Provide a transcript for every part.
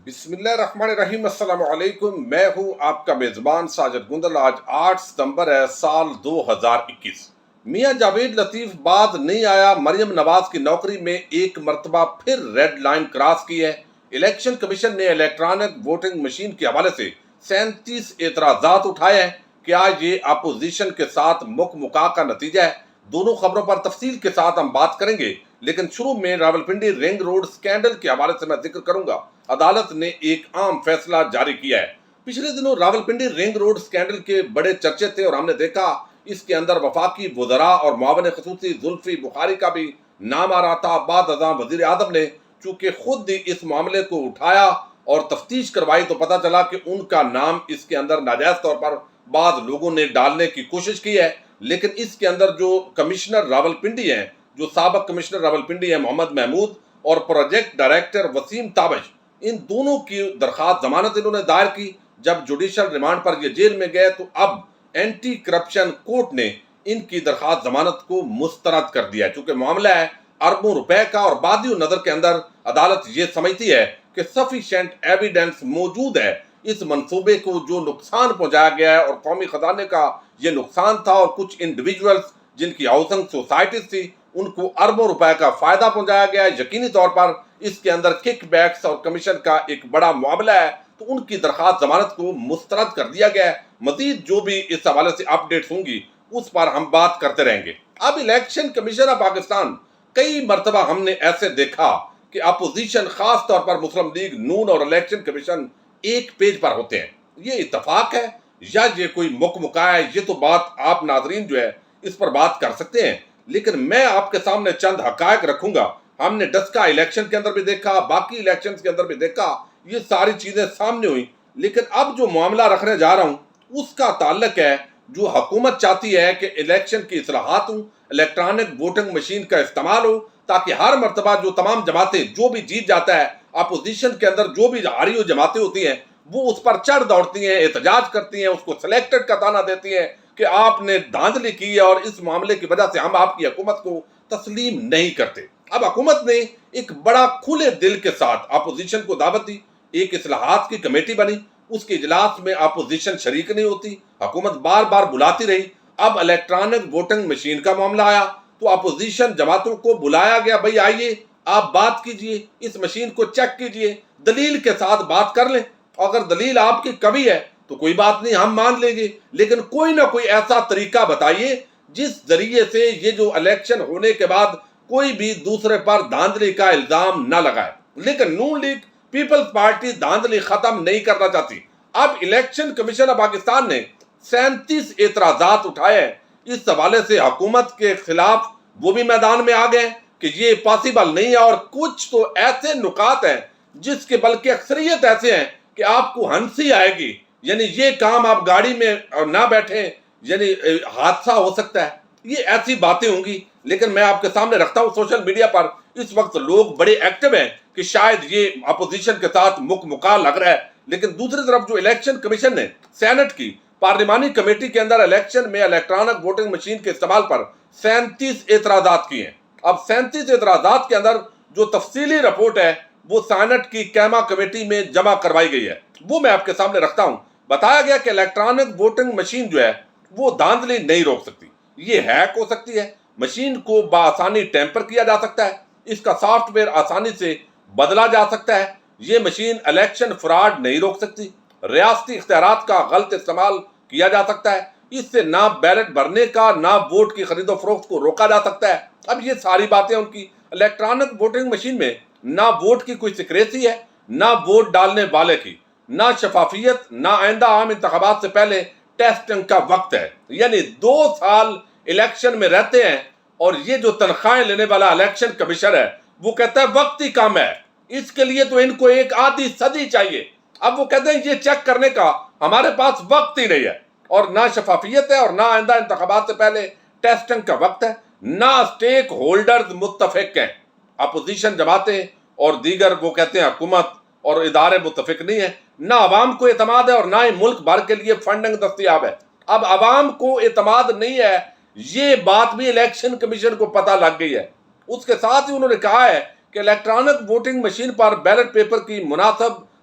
بسم اللہ الرحمن الرحیم۔ السلام علیکم، میں ہوں آپ کا میزبان ساجد گندل۔ آج 8 ستمبر ہے، سال 2021۔ میاں جاوید لطیف بعد نہیں آیا، مریم نواز کی نوکری میں ایک مرتبہ پھر ریڈ لائن کراس کی ہے۔ الیکشن کمیشن نے الیکٹرانک ووٹنگ مشین کے حوالے سے 37 اعتراضات اٹھائے ہیں۔ کیا یہ اپوزیشن کے ساتھ مکا کا نتیجہ ہے؟ دونوں خبروں پر تفصیل کے ساتھ ہم بات کریں گے، لیکن شروع میں راولپنڈی رنگ روڈ سکینڈل کے حوالے سے میں ذکر کروں گا۔ عدالت نے ایک اہم فیصلہ جاری کیا ہے۔ پچھلے دنوں راولپنڈی رنگ روڈ سکینڈل کے بڑے چرچے تھے اور ہم نے دیکھا اس کے اندر وفاقی وزراء اور معاون خصوصی زلفی بخاری کا بھی نام آ رہا تھا۔ بعد ازاں وزیر اعظم نے چونکہ خود ہی اس معاملے کو اٹھایا اور تفتیش کروائی تو پتہ چلا کہ ان کا نام اس کے اندر ناجائز طور پر بعض لوگوں نے ڈالنے کی کوشش کی ہے۔ لیکن اس کے اندر جو کمشنر راولپنڈی ہیں، جو سابق کمشنر راولپنڈی ہیں محمد محمود، اور پروجیکٹ ڈائریکٹر وسیم تابش، ان دونوں کی درخواست ضمانت انہوں نے دائر کی۔ جب جوڈیشل ریمانڈ پر یہ جیل میں گئے تو اب اینٹی کرپشن کورٹ نے ان کی درخواست ضمانت کو مسترد کر دیا ہے۔ چونکہ معاملہ ہے اربوں روپے کا اور بادی نظر کے اندر عدالت یہ سمجھتی ہے کہ سفیشینٹ ایویڈنس موجود ہے اس منصوبے کو جو نقصان پہنچایا گیا ہے، اور قومی خزانے کا یہ نقصان تھا، اور کچھ انڈیویجولز جن کی ہاؤسنگ سوسائٹیز تھی ان کو اربوں روپے کا فائدہ پہنچایا گیا ہے۔ یقینی طور پر اس کے اندر کک بیکس اور کمیشن کا ایک بڑا معاملہ ہے، تو ان کی درخواست ضمانت کو مسترد کر دیا گیا ہے۔ مزید جو بھی اس حوالے سے اپڈیٹس ہوں گی اس پر ہم بات کرتے رہیں گے۔ اب الیکشن کمیشن آف پاکستان، کئی مرتبہ ہم نے ایسے دیکھا کہ اپوزیشن خاص طور پر مسلم لیگ نون اور الیکشن کمیشن ایک پیج پر ہوتے ہیں۔ یہ اتفاق ہے یا یہ کوئی مکا ہے؟ یہ تو بات آپ ناظرین جو ہے اس پر بات کر سکتے ہیں، لیکن میں آپ کے سامنے چند حقائق رکھوں گا۔ ہم نے ڈسکا الیکشن کے اندر بھی دیکھا، باقی الیکشن کے اندر بھی دیکھا، یہ ساری چیزیں سامنے ہوئی۔ لیکن اب جو معاملہ رکھنے جا رہا ہوں اس کا تعلق ہے جو حکومت چاہتی ہے کہ الیکشن کی اصلاحات ہوں، الیکٹرانک ووٹنگ مشین کا استعمال ہو، تاکہ ہر مرتبہ جو تمام جماعتیں جو بھی جیت جاتا ہے، اپوزیشن کے اندر جو بھی ہاری ہوئی جماعتیں ہوتی ہیں وہ اس پر چڑھ دوڑتی ہیں، احتجاج کرتی ہیں، اس کو سلیکٹڈ کا تانا دیتی ہیں کہ آپ نے دھاندلی کی ہے اور اس معاملے کی وجہ سے ہم آپ کی حکومت کو تسلیم نہیں کرتے۔ اب حکومت نے ایک بڑا کھلے دل کے ساتھ اپوزیشن کو دعوت دی، ایک اصلاحات کی کمیٹی بنی، اس کے اجلاس میں اپوزیشن شریک نہیں ہوتی، حکومت بار بار بلاتی رہی۔ اب الیکٹرانک ووٹنگ مشین کا معاملہ آیا تو اپوزیشن جماعتوں کو بلایا گیا، بھئی آئیے آپ بات کیجئے، اس مشین کو چیک کیجئے، دلیل کے ساتھ بات کر لیں، اگر دلیل آپ کی قوی ہے تو کوئی بات نہیں، ہم مان لیں گے، لیکن کوئی نہ کوئی ایسا طریقہ بتائیے جس ذریعے سے یہ جو الیکشن ہونے کے بعد کوئی بھی دوسرے پر دھاندلی کا الزام نہ لگائے۔ لیکن نون لیگ پیپلز پارٹی دھاندلی ختم نہیں کرنا چاہتی۔ اب الیکشن کمیشن آف پاکستان نے 37 اعتراضات اٹھائے ہیں۔ اس حوالے سے حکومت کے خلاف وہ بھی میدان میں آ گئے کہ یہ پاسبل نہیں ہے، اور کچھ تو ایسے نکات ہیں جس کے بلکہ اکثریت ایسے ہیں کہ آپ کو ہنسی آئے گی، یعنی یہ کام آپ گاڑی میں نہ بیٹھیں، یعنی حادثہ ہو سکتا ہے، یہ ایسی باتیں ہوں گی۔ لیکن میں آپ کے سامنے رکھتا ہوں سوشل میڈیا پر اس وقت لوگ بڑے ایکٹیو ہیں کہ شاید یہ اپوزیشن کے ساتھ مکا لگ رہا ہے، لیکن دوسری طرف جو الیکشن کمیشن نے سینٹ کی پارلیمانی کمیٹی کے اندر الیکشن میں الیکٹرانک ووٹنگ مشین کے استعمال پر 37 اعتراضات کیے ہیں۔ اب 37 اعتراضات کے اندر جو تفصیلی رپورٹ ہے وہ سینٹ کی کیما کمیٹی میں جمع کروائی گئی ہے، وہ میں آپ کے سامنے رکھتا ہوں۔ بتایا گیا کہ الیکٹرانک ووٹنگ مشین جو ہے وہ دھاندلی نہیں روک سکتی، یہ ہیک ہو سکتی ہے، مشین کو بآسانی ٹیمپر کیا جا سکتا ہے، اس کا سافٹ ویئر آسانی سے بدلا جا سکتا ہے، یہ مشین الیکشن فراڈ نہیں روک سکتی، ریاستی اختیارات کا غلط استعمال کیا جا سکتا ہے، اس سے نہ بیلٹ بھرنے کا نہ ووٹ کی خرید و فروخت کو روکا جا سکتا ہے۔ اب یہ ساری باتیں ان کی الیکٹرانک ووٹنگ مشین میں نہ ووٹ کی کوئی سیکریسی ہے، نہ ووٹ ڈالنے والے کی، نہ شفافیت، نہ آئندہ عام انتخابات سے پہلے ٹیسٹنگ کا وقت ہے، یعنی 2 سال الیکشن میں رہتے ہیں، اور یہ جو تنخواہیں لینے والا الیکشن کمیشنر ہے وہ کہتا ہے وقتی کام ہے، اس کے لیے تو ان کو ایک آدھی صدی چاہیے۔ اب وہ کہتے ہیں یہ چیک کرنے کا ہمارے پاس وقت ہی نہیں ہے، اور نہ شفافیت ہے، اور نہ آئندہ انتخابات سے پہلے ٹیسٹنگ کا وقت ہے، نہ اسٹیک ہولڈرز متفق ہیں، اپوزیشن جماعتیں اور دیگر وہ کہتے ہیں حکومت اور ادارے متفق نہیں ہیں، نہ عوام کو اعتماد ہے اور نہ ہی ملک بھر کے لیے فنڈنگ دستیاب ہے۔ اب عوام کو اعتماد نہیں ہے، یہ بات بھی الیکشن کمیشن کو پتہ لگ گئی ہے۔ اس کے ساتھ ہی انہوں نے کہا ہے کہ الیکٹرانک ووٹنگ مشین پر بیلٹ پیپر کی مناسب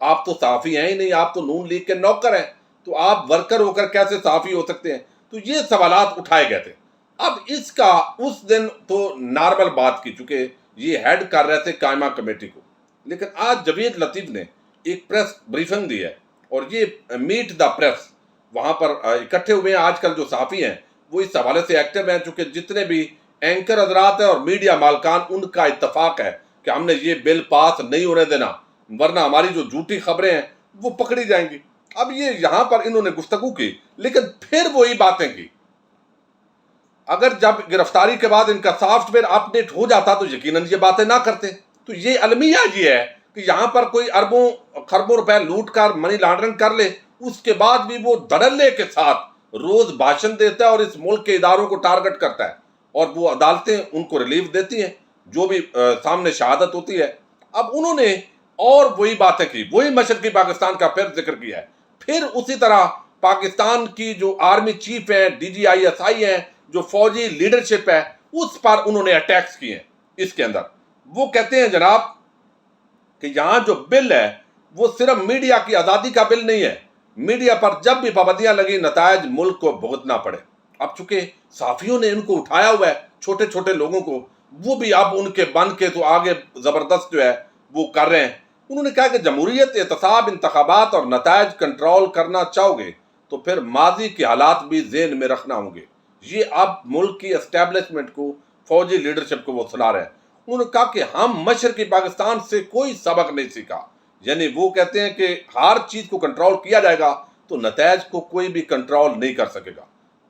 آپ تو صحافی ہیں ہی نہیں، آپ تو نون لیگ کے نوکر ہیں، تو آپ ورکر ہو کر کیسے صحافی ہو سکتے ہیں؟ تو یہ سوالات اٹھائے گئے تھے۔ اب اس کا اس دن تو نارمل بات کی، چونکہ یہ ہیڈ کر رہے تھے قائمہ کمیٹی کو، لیکن آج جاوید لطیف نے ایک پریس بریفنگ دی ہے، اور یہ میٹ دا پریس وہاں پر اکٹھے ہوئے ہیں۔ آج کل جو صحافی ہیں وہ اس حوالے سے ایکٹیو ہیں، چونکہ جتنے بھی اینکر حضرات ہیں اور میڈیا مالکان، ان کا اتفاق ہے کہ ہم نے یہ بل پاس نہیں ہونے دینا، ورنہ ہماری جو جھوٹی خبریں ہیں وہ پکڑی جائیں گی۔ اب یہ یہاں پر انہوں نے گفتگو کی، لیکن پھر وہی باتیں کی۔ اگر جب گرفتاری کے بعد ان کا سافٹ ویئر اپ ڈیٹ ہو جاتا تو یقیناً یہ باتیں نہ کرتے۔ تو یہ المیہ یہ ہے کہ یہاں پر کوئی اربوں خربوں روپے لوٹ کر منی لانڈرنگ کر لے، اس کے بعد بھی وہ دھڑلے کے ساتھ روز بھاشن دیتا ہے اور اس ملک کے اداروں کو ٹارگٹ کرتا ہے، اور وہ عدالتیں ان کو ریلیف دیتی ہیں جو بھی سامنے شہادت ہوتی ہے۔ اب انہوں نے اور وہی باتیں کی، وہی مشرقی پاکستان کا پھر ذکر کیا ہے، پھر اسی طرح پاکستان کی جو آرمی چیف ہیں، D G I S I ہیں، جو فوجی لیڈرشپ ہے، اس پر انہوں نے اٹیکس کیے ہیں۔ اس کے اندر وہ کہتے ہیں جناب کہ یہاں جو بل ہے وہ صرف میڈیا کی آزادی کا بل نہیں ہے، میڈیا پر جب بھی پابندیاں لگی نتائج ملک کو بھگتنا پڑے۔ اب چونکہ صحافیوں نے ان کو اٹھایا ہوا ہے، چھوٹے چھوٹے لوگوں کو، وہ بھی اب ان کے بن کے تو آگے زبردست جو ہے وہ کر رہے ہیں۔ انہوں نے کہا کہ جمہوریت، احتساب، انتخابات اور نتائج کنٹرول کرنا چاہو گے تو پھر ماضی کے حالات بھی ذہن میں رکھنا ہوں گے۔ یہ اب ملک کی اسٹیبلشمنٹ کو، فوجی لیڈرشپ کو وہ سنا رہے ہیں۔ انہوں نے کہا کہ ہم مشرقی پاکستان سے کوئی سبق نہیں سیکھا، یعنی وہ کہتے ہیں کہ ہر چیز کو کنٹرول کیا جائے گا تو نتائج کو کوئی بھی کنٹرول نہیں کر سکے گا۔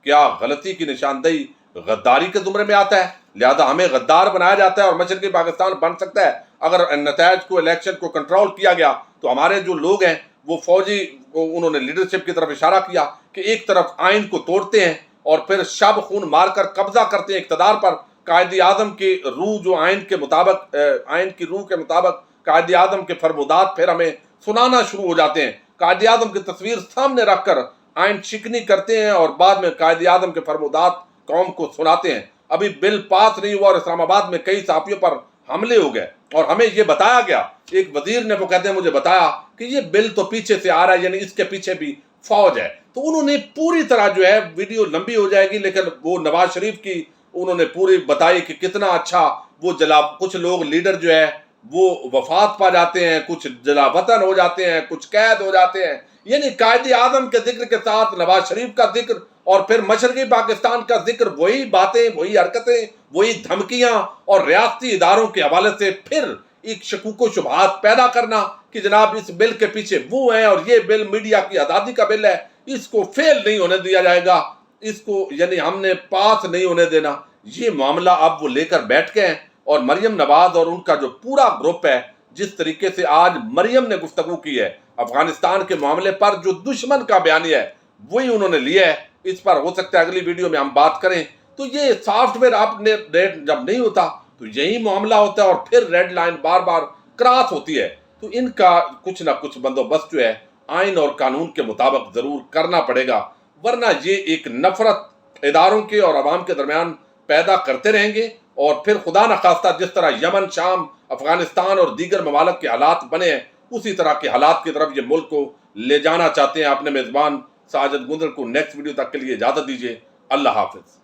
کیا غلطی کی نشاندہی غداری کے زمرے میں آتا ہے؟ لہذا ہمیں غدار بنایا جاتا ہے، اور مشرقی پاکستان بن سکتا ہے اگر نتائج کو، الیکشن کو کنٹرول کیا گیا۔ تو ہمارے جو لوگ ہیں وہ فوجی، انہوں نے لیڈرشپ کی طرف اشارہ کیا کہ ایک طرف آئین کو توڑتے ہیں اور پھر شب خون مار کر قبضہ کرتے ہیں اقتدار پر۔ قائد اعظم کی روح جو آئین کی روح کے مطابق قائد اعظم کے فرمودات پھر ہمیں سنانا شروع ہو جاتے ہیں۔ قائد اعظم کی تصویر سامنے رکھ کر آئین شکنی کرتے ہیں اور بعد میں قائد اعظم کے فرمودات قوم کو سناتے ہیں۔ ابھی بل پاس نہیں ہوا اور اسلام آباد میں کئی صحافیوں پر حملے ہو گئے، اور ہمیں یہ بتایا گیا، ایک وزیر نے وہ کہتے ہیں مجھے بتایا کہ یہ بل تو پیچھے سے آ رہا ہے، یعنی اس کے پیچھے بھی فوج ہے۔ تو انہوں نے پوری طرح جو ہے، ویڈیو لمبی ہو جائے گی لیکن وہ نواز شریف کی انہوں نے پوری بتائی کہ کتنا اچھا وہ کچھ لوگ لیڈر جو ہے وہ وفات پا جاتے ہیں، کچھ جلا وطن ہو جاتے ہیں، کچھ قید ہو جاتے ہیں، یعنی قائد اعظم کے ذکر کے ساتھ نواز شریف کا ذکر، اور پھر مشرقی پاکستان کا ذکر، وہی باتیں، وہی حرکتیں، وہی دھمکیاں، اور ریاستی اداروں کے حوالے سے پھر ایک شکوک و شبہات پیدا کرنا کہ جناب اس بل کے پیچھے وہ ہیں، اور یہ بل میڈیا کی آزادی کا بل ہے، اس کو فیل نہیں ہونے دیا جائے گا، اس کو یعنی ہم نے پاس نہیں ہونے دینا۔ یہ معاملہ اب وہ لے کر بیٹھ گئے ہیں، اور مریم نواز اور ان کا جو پورا گروپ ہے، جس طریقے سے آج مریم نے گفتگو کی ہے افغانستان کے معاملے پر، جو دشمن کا بیانیہ ہے وہی انہوں نے لیا ہے۔ اس پر ہو سکتا ہے اگلی ویڈیو میں ہم بات کریں۔ تو یہ سافٹ ویئر اپ ڈیٹ جب نہیں ہوتا تو یہی معاملہ ہوتا ہے، اور پھر ریڈ لائن بار بار کراس ہوتی ہے۔ تو ان کا کچھ نہ کچھ بندوبست جو ہے آئین اور قانون کے مطابق ضرور کرنا پڑے گا، ورنہ یہ ایک نفرت اداروں کے اور عوام کے درمیان پیدا کرتے رہیں گے، اور پھر خدا نخواستہ جس طرح یمن، شام، افغانستان اور دیگر ممالک کے حالات بنے ہیں، اسی طرح کے حالات کی طرف یہ ملک کو لے جانا چاہتے ہیں۔ اپنے میزبان ساجد گندل کو نیکسٹ ویڈیو تک کے لیے اجازت دیجیے۔ اللہ حافظ۔